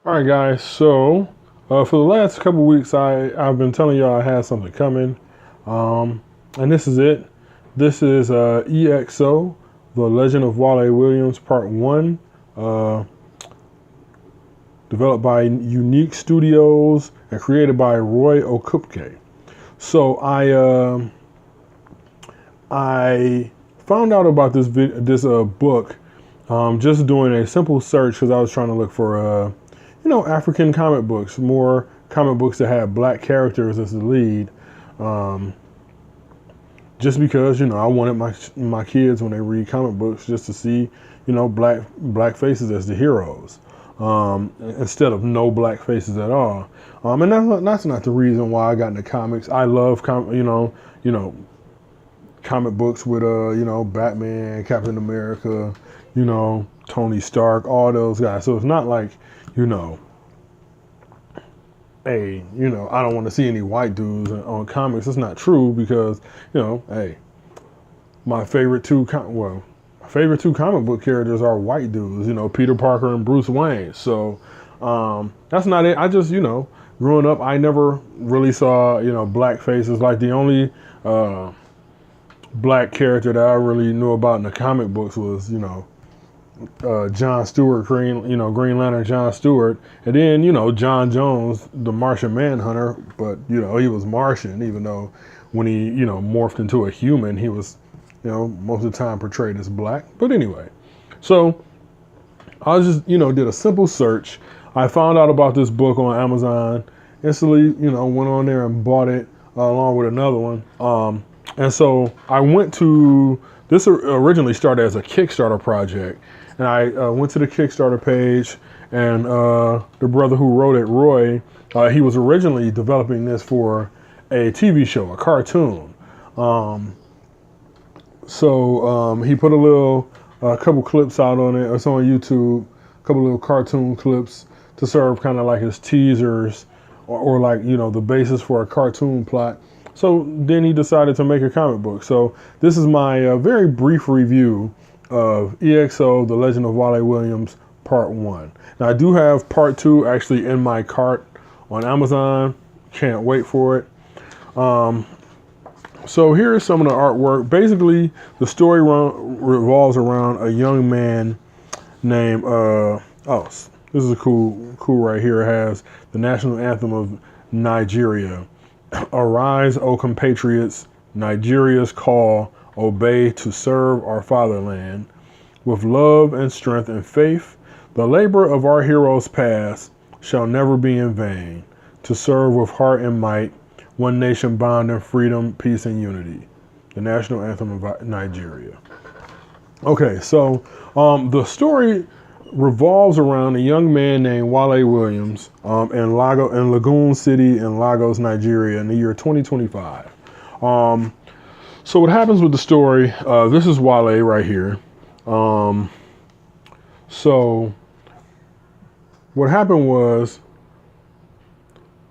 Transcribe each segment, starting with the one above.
All right, guys. So for the last couple weeks, I've been telling y'all I had something coming, and this is it. This is E.X.O, The Legend of Wale Williams, Part One, uh, developed by Unique Studios and created by Roy Okupke. So I found out about this book just doing a simple search because I was trying to look for African comic books, more comic books that have black characters as the lead. Um, just because I wanted my kids when they read comic books just to see black faces as the heroes, instead of no black faces at all. And that's not the reason why I got into comics. I love comic books with Batman, Captain America, Tony Stark, all those guys. So it's not like you know I don't want to see any white dudes on comics. It's not true because, hey, my favorite my favorite two comic book characters are white dudes, Peter Parker and Bruce Wayne. So that's not it. I just, growing up, I never really saw, black faces. Like the only black character that I really knew about in the comic books was, John Stewart, Green Lantern John Stewart, and then John Jones, the Martian Manhunter. But he was Martian, even though when he morphed into a human, he was most of the time portrayed as black. But anyway, so I just did a simple search. I found out about this book on Amazon. Instantly, went on there and bought it along with another one. And so I went to this originally started as a Kickstarter project. And I went to the Kickstarter page, and the brother who wrote it, Roy, he was originally developing this for a TV show, a cartoon. So he put a couple clips out on it. It's on YouTube, a couple little cartoon clips to serve kind of like his teasers or like, the basis for a cartoon plot. So then he decided to make a comic book. So this is my very brief review of E.X.O, The Legend of Wale Williams, Part 1. Now, I do have Part 2 actually in my cart on Amazon. Can't wait for it. So here's some of the artwork. Basically, the story revolves around a young man named, this is a cool right here. It has the national anthem of Nigeria. Arise, O compatriots, Nigeria's call, obey to serve our fatherland. With love and strength and faith, the labor of our heroes past shall never be in vain. To serve with heart and might, one nation bound in freedom, peace, and unity. The national anthem of Nigeria. Okay, so the story revolves around a young man named Wale Williams in Lagoon City in Lagos, Nigeria in the year 2025. So what happens with the story, this is Wale right here. So what happened was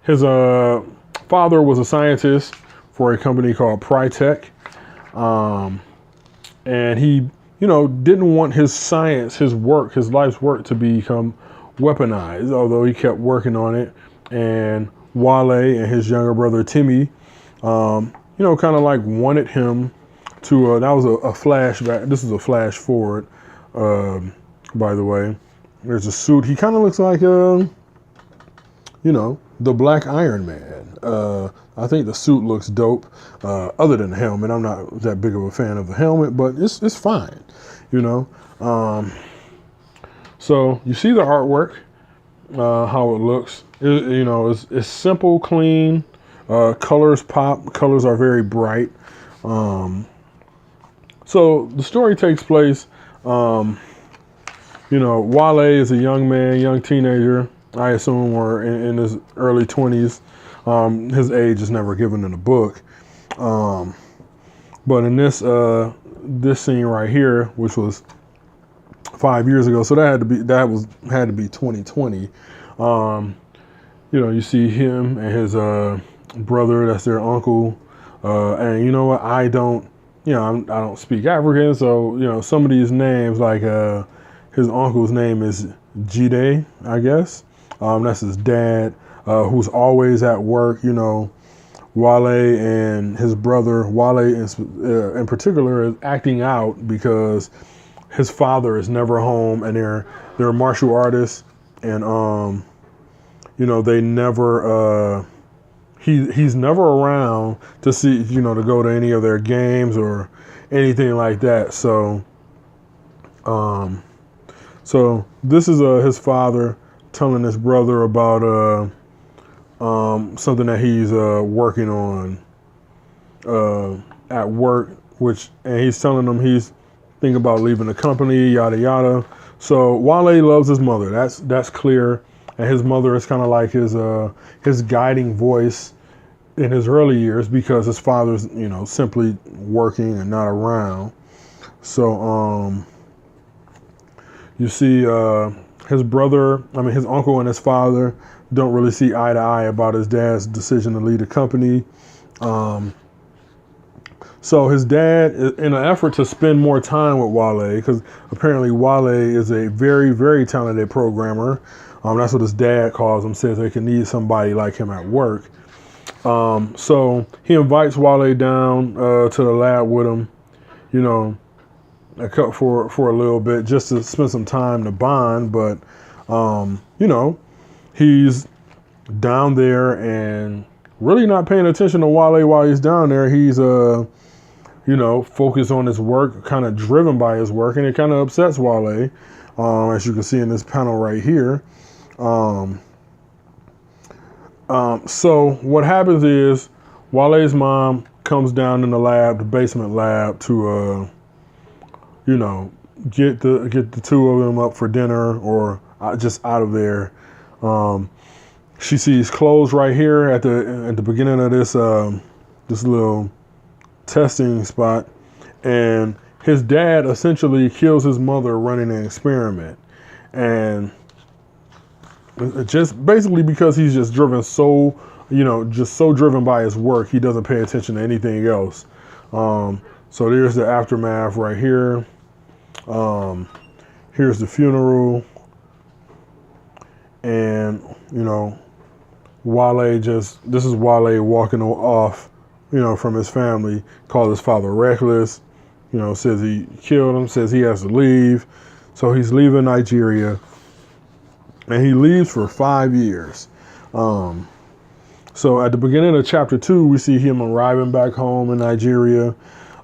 his father was a scientist for a company called Prytech. And he, didn't want his science, his work, his life's work to become weaponized, although he kept working on it. And Wale and his younger brother Timmy, kind of like wanted him to, that was a flashback. This is a flash forward, by the way. There's a suit. He kind of looks like, the Black Iron Man. I think the suit looks dope, other than the helmet. I'm not that big of a fan of the helmet, but it's fine, So you see the artwork, how it looks. It's simple, clean. Colors pop. Colors are very bright. So the story takes place, Wale is a young man, young teenager, I assume, or in his early 20s. His age is never given in the book. But in this scene right here, which was 5 years ago, so that had to be 2020. You see him and his brother, that's their uncle. And you know what? I don't speak African, so some of these names, like his uncle's name is Jide, I guess. That's his dad, who's always at work. You know, Wale and his brother, Wale in particular, is acting out because his father is never home, and they're martial artists, and you know, they never he's never around to see, you know, to go to any of their games or anything like that. So so this is his father telling his brother about something that he's working on at work, and he's telling him he's thinking about leaving the company, yada yada. So Wale loves his mother. That's clear, and his mother is kind of like his guiding voice in his early years because his father's, you know, simply working and not around. So you see his uncle and his father don't really see eye to eye about his dad's decision to leave the company. So his dad, in an effort to spend more time with Wale, because apparently Wale is a very, very talented programmer. That's what his dad calls him, says they can need somebody like him at work. So he invites Wale down to the lab with him, you know, for a little bit, just to spend some time to bond. But, you know, he's down there and really not paying attention to Wale while he's down there. He's, you know, focused on his work, kind of driven by his work, and it kind of upsets Wale, as you can see in this panel right here. So what happens is Wale's mom comes down in the lab, the basement lab, to you know, get the two of them up for dinner or just out of there. She sees clothes right here at the beginning of this this little testing spot, and his dad essentially kills his mother running an experiment, and just basically because he's just driven so, you know, just so driven by his work, he doesn't pay attention to anything else. So there's the aftermath right here. Here's the funeral, and you know, this is Wale walking off, you know, from his family, called his father reckless, you know, says he killed him, says he has to leave. So he's leaving Nigeria, and he leaves for 5 years. So at the beginning of chapter 2, we see him arriving back home in Nigeria.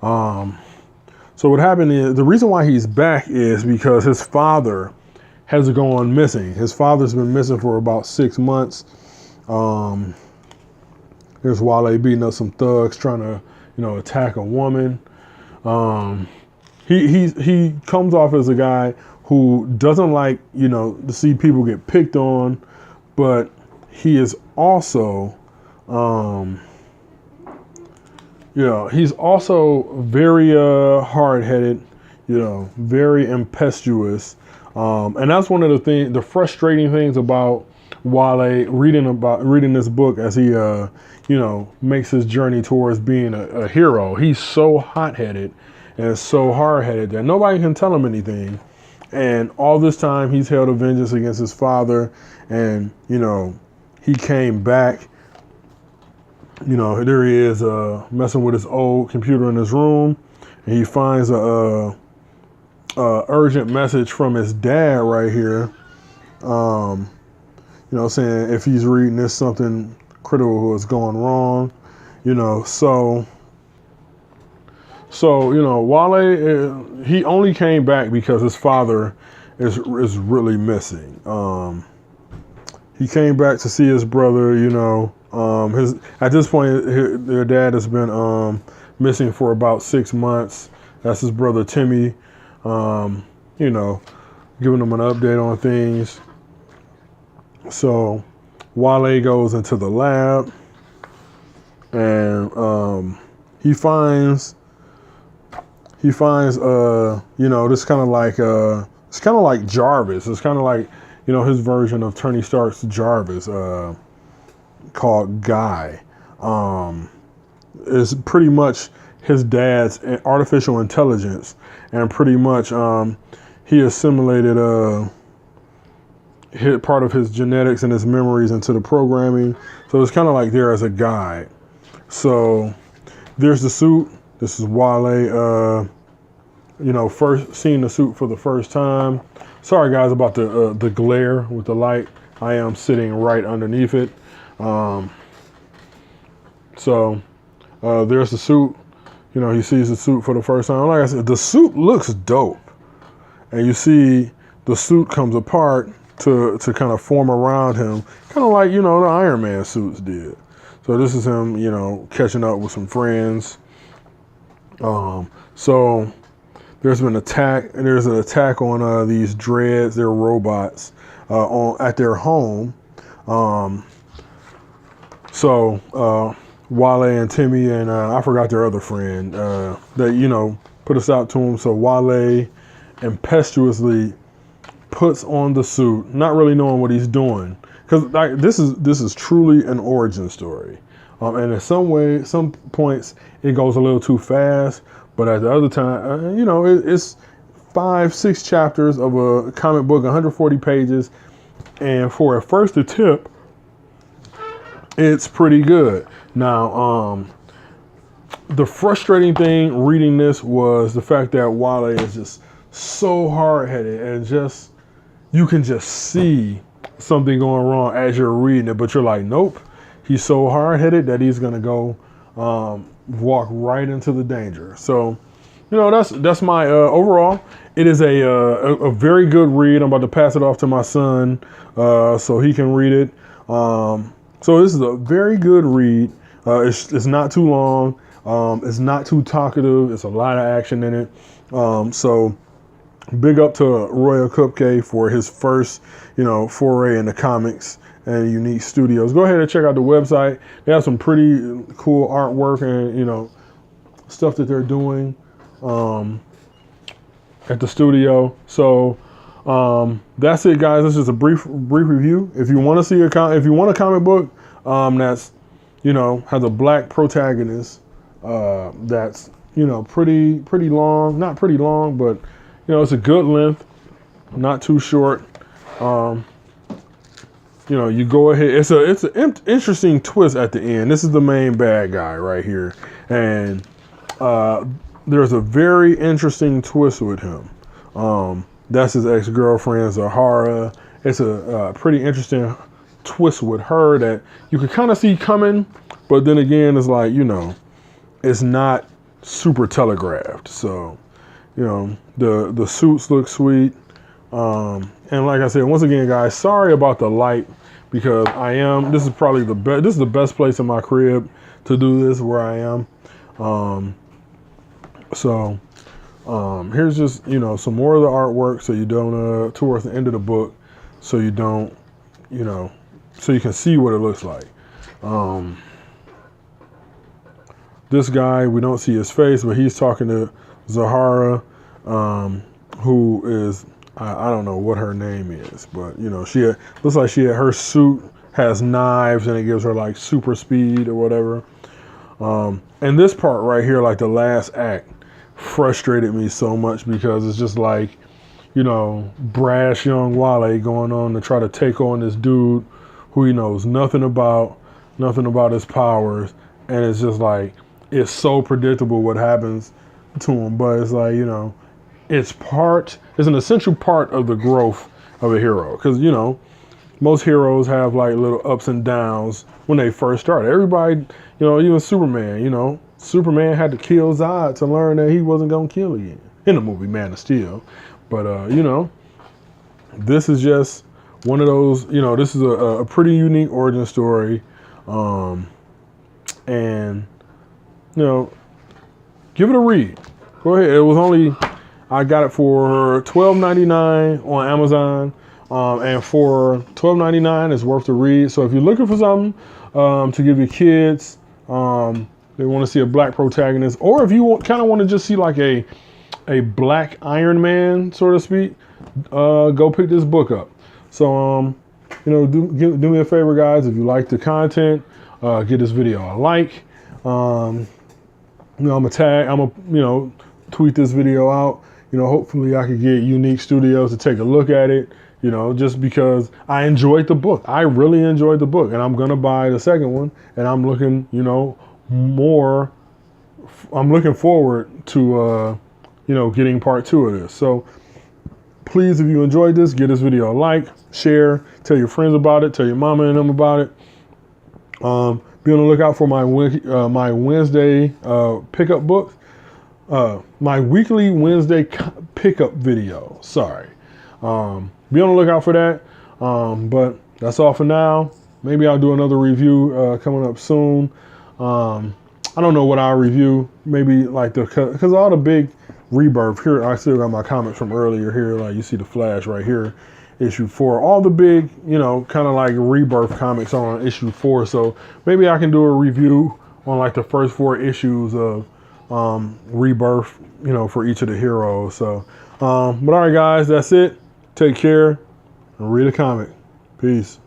So what happened is, the reason why he's back is because his father has gone missing. His father's been missing for about 6 months. There's Wale beating up some thugs trying to, you know, attack a woman. He comes off as a guy who doesn't like, you know, to see people get picked on, but he is also, you know, he's also very hard-headed, you know, very impetuous, and that's one of the frustrating things about Wale reading this book as he, you know, makes his journey towards being a hero. He's so hot-headed and so hard-headed that nobody can tell him anything. And all this time, he's held a vengeance against his father, and you know, he came back. You know, there he is messing with his old computer in his room, and he finds a urgent message from his dad right here. You know, saying if he's reading this, something critical is going wrong. You know, so you know, Wale, he only came back because his father is really missing. He came back to see his brother. You know, at this point, their dad has been missing for about 6 months. That's his brother Timmy. You know, giving him an update on things. So Wale goes into the lab, and he finds you know, this kind of like it's kind of like Jarvis. It's kind of like, you know, his version of Tony Stark's Jarvis, called Guy. It's pretty much his dad's artificial intelligence, and pretty much he assimilated hit part of his genetics and his memories into the programming. So it's kind of like there as a guide. So there's the suit. This is Wale, first seeing the suit for the first time. Sorry guys about the glare with the light. I am sitting right underneath it. There's the suit. He sees the suit for the first time. Like I said, the suit looks dope. And you see the suit comes apart to kind of form around him, kind of like, the Iron Man suits did. So this is him, catching up with some friends. So there's an attack on these dreads. They're robots at their home. Wale and Timmy and I forgot their other friend that put us out to him. So Wale impetuously puts on the suit, not really knowing what he's doing, because this is truly an origin story. And in some points it goes a little too fast, but at the other time, it's 5-6 chapters of a comic book, 140 pages, and for a first attempt, it's pretty good. Now, the frustrating thing reading this was the fact that Wale is just so hard-headed, and you can just see something going wrong as you're reading it, but you're like, nope, he's so hard-headed that he's gonna go walk right into the danger. So, that's my overall. It is a very good read. I'm about to pass it off to my son so he can read it. So this is a very good read. It's not too long. It's not too talkative. It's a lot of action in it. So big up to Royal Cupcake for his first, foray into comics and Unique Studios. Go ahead and check out the website. They have some pretty cool artwork and, stuff that they're doing at the studio. So that's it, guys. This is just a brief review. If you want to see if you want a comic book that's has a black protagonist that's pretty long, not pretty long, but it's a good length, not too short. You go ahead. It's an interesting twist at the end. This is the main bad guy right here, and there's a very interesting twist with him. That's his ex-girlfriend, Zahara. It's a pretty interesting twist with her that you can kind of see coming, but then again, it's like, it's not super telegraphed. So, the suits look sweet. And like I said, once again, guys, sorry about the light, because this is probably this is the best place in my crib to do this, where I am. Here's just, some more of the artwork, so you don't, towards the end of the book, so you don't, so you can see what it looks like. This guy, we don't see his face, but he's talking to Zahara, who is, I don't know what her name is, but, looks like her suit has knives and it gives her like super speed or whatever. And this part right here, like the last act, frustrated me so much, because it's just like, brash young Wale going on to try to take on this dude who he knows nothing about his powers, and it's just like, it's so predictable what happens to him, but it's like, it's an essential part of the growth of a hero, because most heroes have like little ups and downs when they first start. Everybody, even Superman, Superman had to kill Zod to learn that he wasn't gonna kill again in the movie Man of Steel. But this is just one of those, this is a pretty unique origin story. And give it a read. Go ahead. It was I got it for $12.99 on Amazon. And for $12.99, it's worth the read. So if you're looking for something to give your kids, they want to see a black protagonist, or if you kind of want to just see like a black Iron Man, so to speak, go pick this book up. So, do me a favor, guys. If you like the content, give this video a like. I'm gonna tweet this video out. Hopefully I could get Unique Studios to take a look at it. you know, just because I enjoyed the book. I really enjoyed the book, and I'm gonna buy the second one. And I'm looking, you know, I'm looking forward to, you know, getting part 2 of this. So please, if you enjoyed this, give this video a like, share, tell your friends about it, tell your mama and them about it. Be on the lookout for my Wednesday pickup books. My weekly Wednesday pickup video. Sorry. Be on the lookout for that. But that's all for now. Maybe I'll do another review coming up soon. I don't know what I'll review. Maybe like because all the big Rebirth here, I still got my comments from earlier here. Like you see the Flash right here, issue 4. All the big, you know, kind of like Rebirth comics are on issue 4. So maybe I can do a review on like the first 4 issues of Rebirth, you know, for each of the heroes. So, but all right, guys, that's it. Take care and read a comic. Peace.